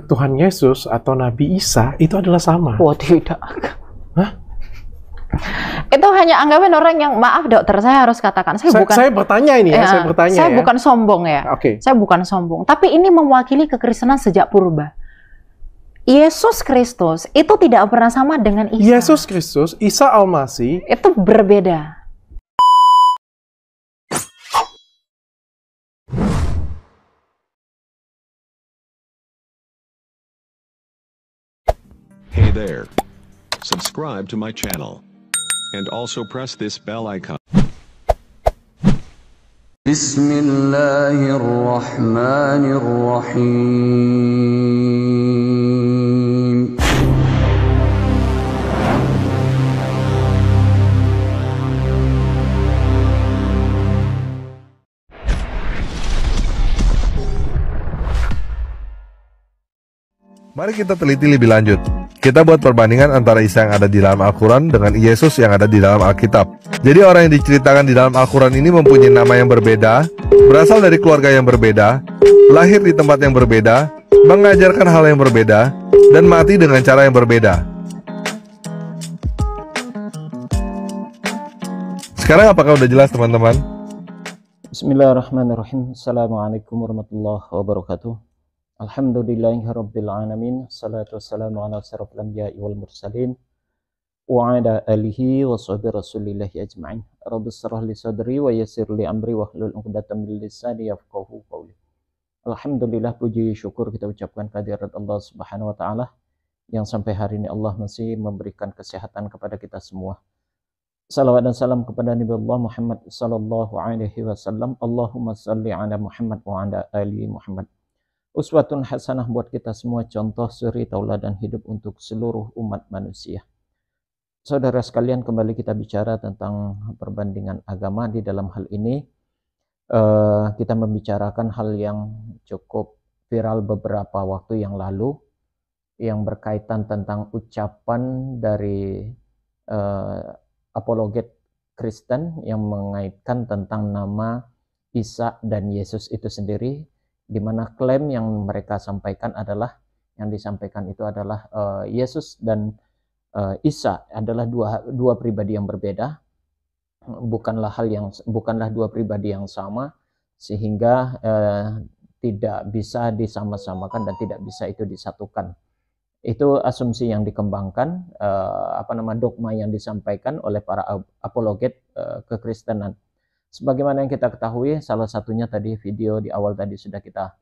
Tuhan Yesus atau Nabi Isa itu adalah sama? Oh tidak. Hah? Itu hanya anggapan orang yang, maaf dokter, saya harus katakan, Saya bertanya ini ya, saya bertanya saya ya. bukan sombong ya. Oke. Saya bukan sombong, tapi ini mewakili kekristenan sejak purba. Yesus Kristus itu tidak pernah sama dengan Isa. Yesus Kristus, Isa Al-Masih Itu berbeda. Hey there. Subscribe to my channel. And also press this bell icon. Bismillahirrahmanirrahim. Mari kita teliti lebih lanjut. Kita buat perbandingan antara Isa yang ada di dalam Al-Quran dengan Yesus yang ada di dalam Alkitab. Jadi orang yang diceritakan di dalam Al-Quran ini mempunyai nama yang berbeda, berasal dari keluarga yang berbeda, lahir di tempat yang berbeda, mengajarkan hal yang berbeda, dan mati dengan cara yang berbeda. Sekarang apakah udah jelas teman-teman? Bismillahirrahmanirrahim. Assalamualaikum warahmatullahi wabarakatuh. Alhamdulillahirabbil alamin. Salatu wassalamu ala asyrafil anbiya'i wal mursalin wa ala alihi wa sahbihi rasulillahi ajma'in. Rabbi shrah li sadri wa yassir li amri wahlul 'uqdatam min lisani yafqahu qawli. Alhamdulillah, puji syukur kita ucapkan kehadirat Allah Subhanahu wa taala yang sampai hari ini Allah masih memberikan kesehatan kepada kita semua. Salawat dan salam kepada Nabi Allah Muhammad sallallahu alaihi wasallam. Allahumma shalli ala Muhammad wa ala ali Muhammad. Uswatun hasanah buat kita semua, contoh suri tauladan hidup untuk seluruh umat manusia. Saudara sekalian, kembali kita bicara tentang perbandingan agama. Di dalam hal ini kita membicarakan hal yang cukup viral beberapa waktu yang lalu, yang berkaitan tentang ucapan dari apologet Kristen yang mengaitkan tentang nama Isa dan Yesus itu sendiri, di mana klaim yang mereka sampaikan adalah, yang disampaikan itu adalah Yesus dan Isa adalah dua pribadi yang berbeda, bukanlah dua pribadi yang sama, sehingga tidak bisa disama-samakan dan tidak bisa itu disatukan. Itu asumsi yang dikembangkan, dogma yang disampaikan oleh para apologet kekristenan. Sebagaimana yang kita ketahui, salah satunya tadi video di awal tadi sudah kita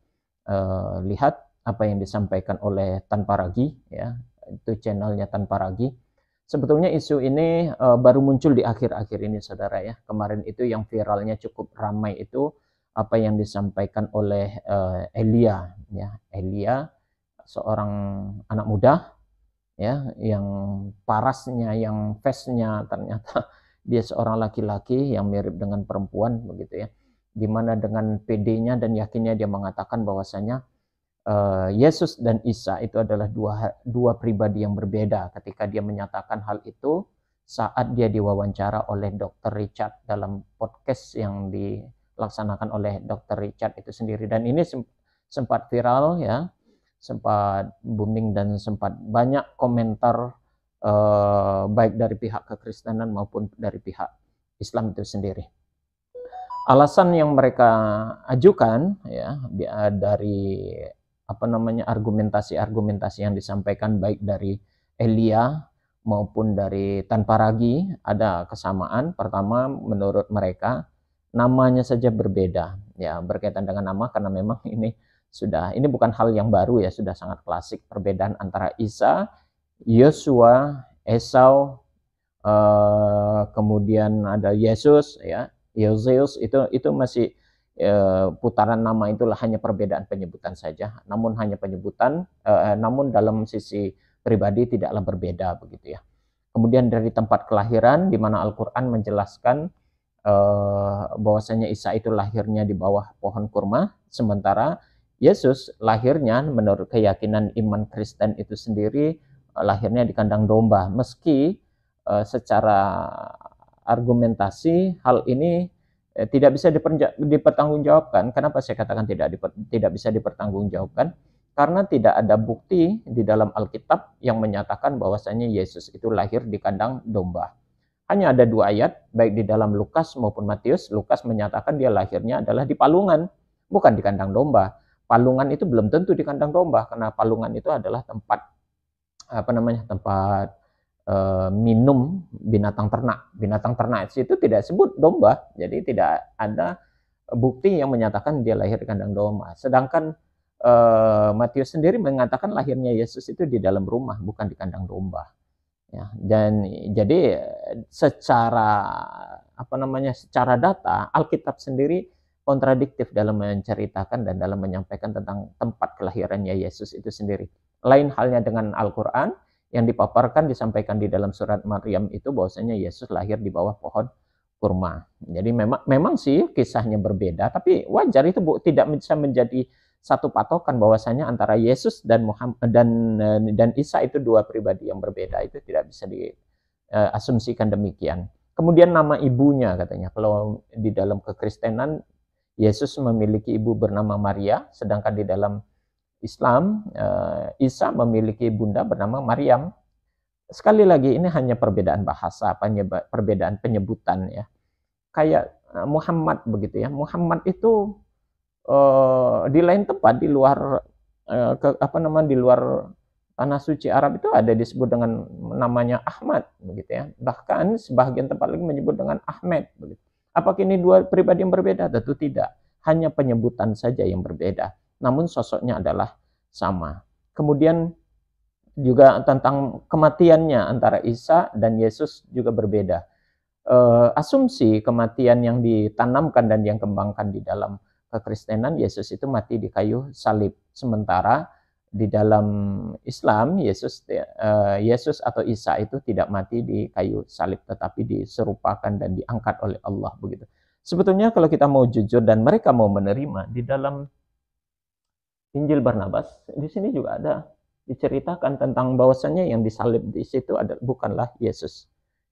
lihat apa yang disampaikan oleh Tanpa Ragi, ya, itu channelnya Tanpa Ragi. Sebetulnya isu ini baru muncul di akhir-akhir ini, saudara ya. Kemarin itu yang viralnya cukup ramai itu apa yang disampaikan oleh Elia, ya. Elia, seorang anak muda, ya, yang parasnya, yang face-nya ternyata dia seorang laki-laki yang mirip dengan perempuan, begitu ya. Dimana dengan PD-nya dan yakinnya dia mengatakan bahwasanya Yesus dan Isa itu adalah dua pribadi yang berbeda. Ketika dia menyatakan hal itu saat dia diwawancara oleh Dr. Richard dalam podcast yang dilaksanakan oleh Dr. Richard itu sendiri. Dan ini sempat viral, ya, sempat booming dan sempat banyak komentar baik dari pihak kekristenan maupun dari pihak Islam itu sendiri. Alasan yang mereka ajukan, ya, dari argumentasi yang disampaikan baik dari Elia maupun dari Tanpa Ragi ada kesamaan. Pertama, menurut mereka namanya saja berbeda, ya, berkaitan dengan nama, karena memang ini bukan hal yang baru, ya, sudah sangat klasik perbedaan antara Isa, Yosua, Esau, kemudian ada Yesus, ya, Yoseus, itu masih putaran nama, itulah hanya perbedaan penyebutan saja, namun hanya penyebutan, namun dalam sisi pribadi tidaklah berbeda, begitu ya. Kemudian dari tempat kelahiran, di mana Al-Quran menjelaskan bahwasanya Isa itu lahirnya di bawah pohon kurma, sementara Yesus lahirnya menurut keyakinan iman Kristen itu sendiri lahirnya di kandang domba. Meski secara argumentasi hal ini tidak bisa dipertanggungjawabkan. Kenapa saya katakan tidak bisa dipertanggungjawabkan? Karena tidak ada bukti di dalam Alkitab yang menyatakan bahwasanya Yesus itu lahir di kandang domba. Hanya ada 2 ayat, baik di dalam Lukas maupun Matius. Lukas menyatakan dia lahirnya adalah di palungan, bukan di kandang domba. Palungan itu belum tentu di kandang domba, karena palungan itu adalah tempat tempat minum binatang ternak. Binatang ternak itu tidak sebut domba, jadi tidak ada bukti yang menyatakan dia lahir di kandang domba. Sedangkan Matius sendiri mengatakan lahirnya Yesus itu di dalam rumah, bukan di kandang domba. Ya, dan jadi secara secara data Alkitab sendiri kontradiktif dalam menceritakan dan dalam menyampaikan tentang tempat kelahirannya Yesus itu sendiri. Lain halnya dengan Al-Quran yang dipaparkan, disampaikan di dalam surat Maryam itu bahwasanya Yesus lahir di bawah pohon kurma. Jadi memang sih kisahnya berbeda, tapi wajar itu tidak bisa menjadi satu patokan bahwasanya antara Yesus dan Muhammad dan Isa itu 2 pribadi yang berbeda. Itu tidak bisa diasumsikan demikian. Kemudian nama ibunya katanya, kalau di dalam kekristenan Yesus memiliki ibu bernama Maria, sedangkan di dalam Islam Isa memiliki bunda bernama Maryam. Sekali lagi ini hanya perbedaan bahasa, perbedaan penyebutan ya. Kayak Muhammad begitu ya. Muhammad itu di lain tempat di luar di luar tanah suci Arab itu ada disebut dengan namanya Ahmad begitu ya. Bahkan sebagian tempat lagi menyebut dengan Ahmed begitu. Apakah ini 2 pribadi yang berbeda? Tentu tidak. Hanya penyebutan saja yang berbeda. Namun sosoknya adalah sama. Kemudian juga tentang kematiannya antara Isa dan Yesus juga berbeda. Asumsi kematian yang ditanamkan dan yang kembangkan di dalam kekristenan, Yesus itu mati di kayu salib. Sementara di dalam Islam, Yesus atau Isa itu tidak mati di kayu salib, tetapi diserupakan dan diangkat oleh Allah begitu. Sebetulnya kalau kita mau jujur dan mereka mau menerima, di dalam Injil Barnabas di sini juga ada diceritakan tentang bahwasannya yang disalib di situ bukanlah Yesus,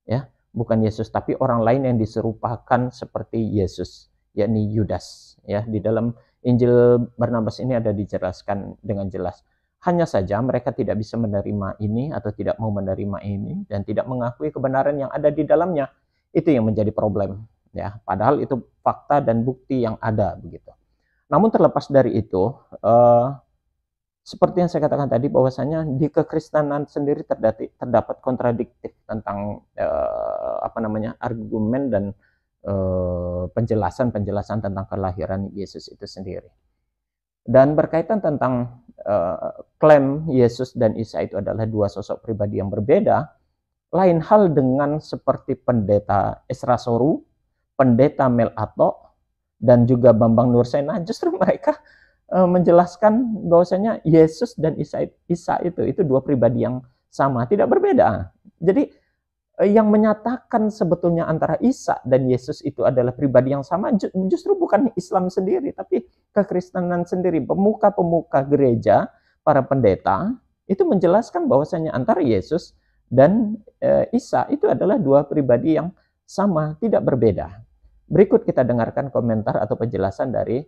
ya, bukan Yesus, tapi orang lain yang diserupakan seperti Yesus, yakni Yudas. Ya, di dalam Injil Barnabas ini ada dijelaskan dengan jelas. Hanya saja mereka tidak bisa menerima ini atau tidak mau menerima ini dan tidak mengakui kebenaran yang ada di dalamnya. Itu yang menjadi problem. Ya, padahal itu fakta dan bukti yang ada begitu. Namun terlepas dari itu, seperti yang saya katakan tadi bahwasanya di kekristenan sendiri terdapat kontradiktif tentang argumen dan penjelasan tentang kelahiran Yesus itu sendiri. Dan berkaitan tentang klaim Yesus dan Isa itu adalah 2 sosok pribadi yang berbeda, lain hal dengan seperti pendeta Esra Soru, pendeta Mel Ato, dan juga Bambang Nursena. Justru mereka menjelaskan bahwasanya Yesus dan Isa itu 2 pribadi yang sama, tidak berbeda. Jadi yang menyatakan sebetulnya antara Isa dan Yesus itu adalah pribadi yang sama justru bukan Islam sendiri, tapi kekristenan sendiri. Pemuka-pemuka gereja, para pendeta itu menjelaskan bahwasanya antara Yesus dan Isa itu adalah 2 pribadi yang sama, tidak berbeda. Berikut kita dengarkan komentar atau penjelasan dari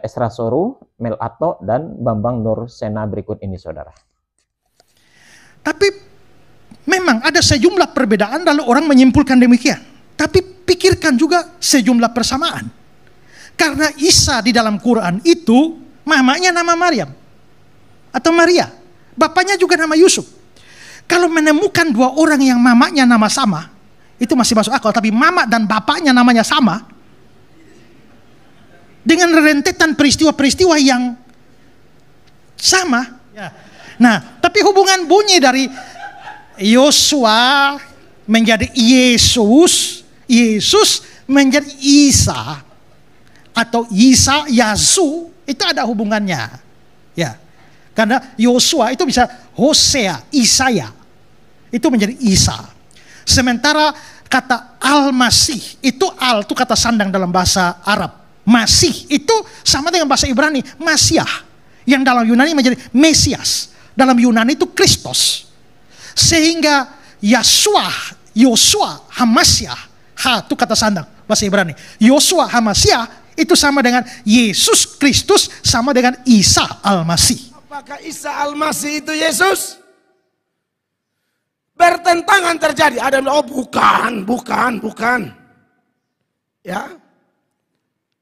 Esra Soru, Mel Ato, dan Bambang Nursena berikut ini, saudara. Tapi memang ada sejumlah perbedaan lalu orang menyimpulkan demikian. Tapi pikirkan juga sejumlah persamaan. Karena Isa di dalam Quran itu mamanya nama Maryam atau Maria, bapaknya juga nama Yusuf. Kalau menemukan 2 orang yang mamanya nama sama, itu masih masuk akal. Tapi mama dan bapaknya namanya sama, dengan rentetan peristiwa-peristiwa yang sama. Nah, tapi hubungan bunyi dari Yosua menjadi Yesus, Yesus menjadi Isa, atau Isa Yasu, itu ada hubungannya. Ya, karena Yosua itu bisa Hosea, Isaya, itu menjadi Isa. Sementara kata Al-Masih, itu Al itu kata sandang dalam bahasa Arab. Masih itu sama dengan bahasa Ibrani, Masiah, yang dalam Yunani menjadi Mesias. Dalam Yunani itu Kristus. Sehingga Yosua Hamasyah, Ha itu kata sandang bahasa Ibrani. Yosua Hamasyah itu sama dengan Yesus Kristus, sama dengan Isa Al-Masih. Apakah Isa Al-Masih itu Yesus? Bertentangan terjadi. Ada yang bilang, oh bukan. Ya.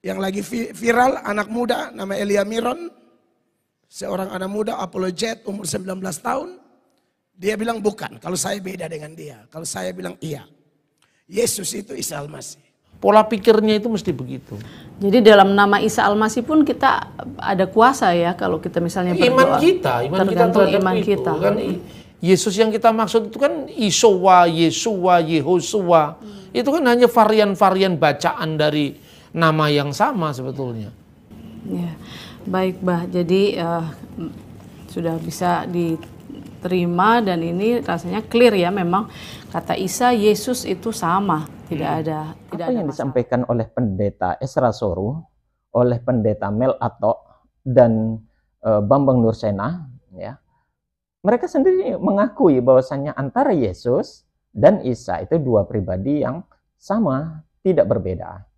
Yang lagi viral, anak muda, nama Elia Miron. Seorang anak muda, apologet, umur 19 tahun. Dia bilang bukan, kalau saya beda dengan dia. Kalau saya bilang iya. Yesus itu Isa Al-Masih. Pola pikirnya itu mesti begitu. Jadi dalam nama Isa Al-Masih pun kita ada kuasa ya kalau kita misalnya berdoa. Iman kita terhadap iman itu. kita. Kan Yesus yang kita maksud itu kan Isowa, Yesua, Yehosua. Itu kan hanya varian-varian bacaan dari nama yang sama sebetulnya. Ya, baik Bah. Jadi sudah bisa diterima dan ini rasanya clear ya, memang kata Isa Yesus itu sama, tidak ada yang disampaikan oleh pendeta Esra Soru, oleh pendeta Mel Atok dan Bambang Nursena, ya, mereka sendiri mengakui bahwasannya antara Yesus dan Isa itu dua pribadi yang sama, tidak berbeda.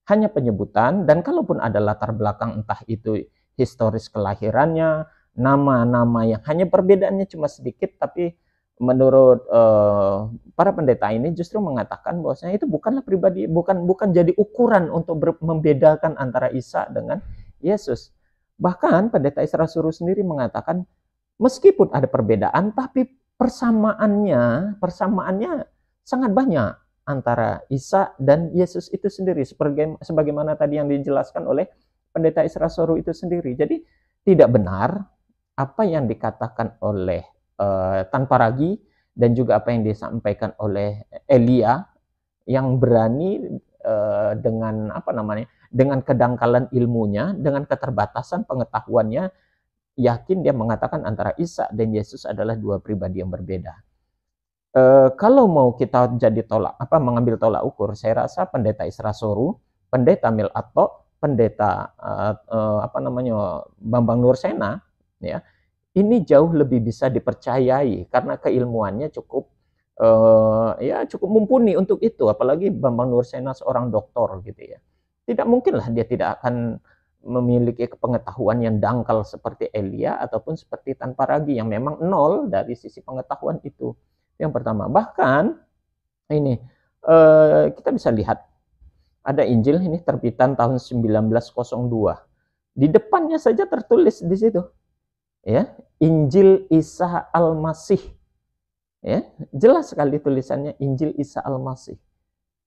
Hanya penyebutan, dan kalaupun ada latar belakang entah itu historis kelahirannya, nama-nama yang hanya perbedaannya cuma sedikit, tapi menurut para pendeta ini justru mengatakan bahwasanya itu bukanlah pribadi, bukan jadi ukuran untuk membedakan antara Isa dengan Yesus. Bahkan pendeta Esra Soru sendiri mengatakan meskipun ada perbedaan, tapi persamaannya sangat banyak antara Isa dan Yesus itu sendiri, sebagaimana tadi yang dijelaskan oleh pendeta Esra Soru itu sendiri. Jadi tidak benar apa yang dikatakan oleh Tan Paragi dan juga apa yang disampaikan oleh Elia yang berani dengan kedangkalan ilmunya, dengan keterbatasan pengetahuannya, yakin dia mengatakan antara Isa dan Yesus adalah dua pribadi yang berbeda. Kalau mau kita mengambil tolak ukur, saya rasa pendeta Esra Soru, pendeta Mel Atok, pendeta Bambang Nursena, ya, ini jauh lebih bisa dipercayai karena keilmuannya cukup mumpuni untuk itu. Apalagi Bambang Nursena seorang doktor gitu ya. Tidak mungkinlah dia tidak akan memiliki pengetahuan yang dangkal seperti Elia ataupun seperti Tan Paragi yang memang nol dari sisi pengetahuan itu. Yang pertama, bahkan ini kita bisa lihat ada Injil ini terbitan tahun 1902. Di depannya saja tertulis di situ, ya, Injil Isa Al-Masih, ya, jelas sekali tulisannya Injil Isa Al-Masih.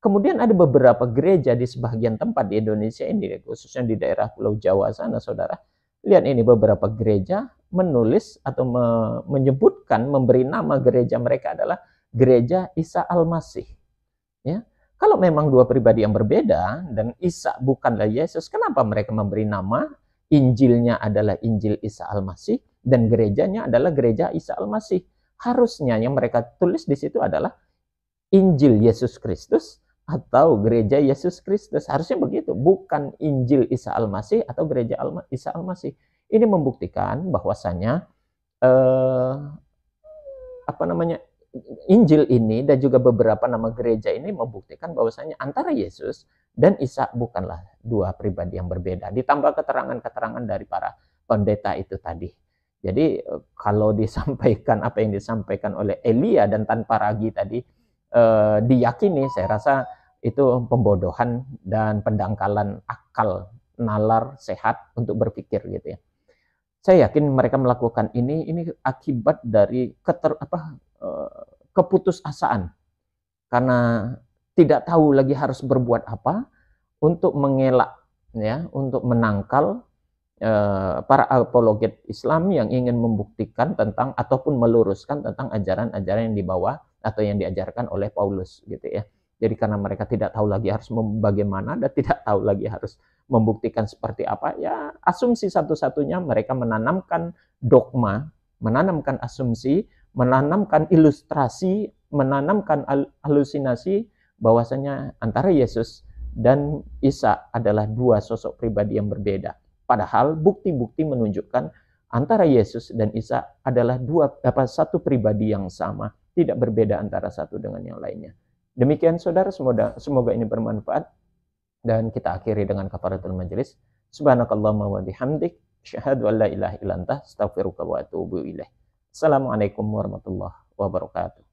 Kemudian ada beberapa gereja di sebagian tempat di Indonesia ini, khususnya di daerah Pulau Jawa sana, saudara. Lihat ini, beberapa gereja menulis atau menyebutkan, memberi nama gereja mereka adalah Gereja Isa Al-Masih. Ya, kalau memang dua pribadi yang berbeda dan Isa bukanlah Yesus, kenapa mereka memberi nama Injilnya adalah Injil Isa Al-Masih dan gerejanya adalah Gereja Isa Al-Masih? Harusnya yang mereka tulis di situ adalah Injil Yesus Kristus atau Gereja Yesus Kristus. Harusnya begitu, bukan Injil Isa Al-Masih atau Gereja Isa Al-Masih. Ini membuktikan bahwasannya Injil ini dan juga beberapa nama gereja ini membuktikan bahwasannya antara Yesus dan Isa bukanlah dua pribadi yang berbeda. Ditambah keterangan-keterangan dari para pendeta itu tadi. Jadi kalau disampaikan apa yang disampaikan oleh Elia dan Tan Paragi tadi diyakini, saya rasa itu pembodohan dan pendangkalan akal nalar sehat untuk berpikir gitu ya. Saya yakin mereka melakukan ini akibat dari keputusasaan karena tidak tahu lagi harus berbuat apa untuk mengelak, ya, untuk menangkal para apologet Islam yang ingin membuktikan tentang ataupun meluruskan tentang ajaran-ajaran yang dibawa atau yang diajarkan oleh Paulus gitu ya. Jadi karena mereka tidak tahu lagi harus bagaimana dan tidak tahu lagi harus membuktikan seperti apa, ya asumsi satu-satunya mereka menanamkan dogma, menanamkan asumsi, menanamkan ilustrasi, menanamkan halusinasi bahwasanya antara Yesus dan Isa adalah dua sosok pribadi yang berbeda. Padahal bukti-bukti menunjukkan antara Yesus dan Isa adalah satu pribadi yang sama, tidak berbeda antara satu dengan yang lainnya. Demikian saudara, semoga ini bermanfaat dan kita akhiri dengan kafaratul majelis. Subhanakallahumma wa bihamdik, Asyhadu an la ilaha illa anta astaghfiruka wa atubu ilaik. Assalamualaikum warahmatullahi wabarakatuh.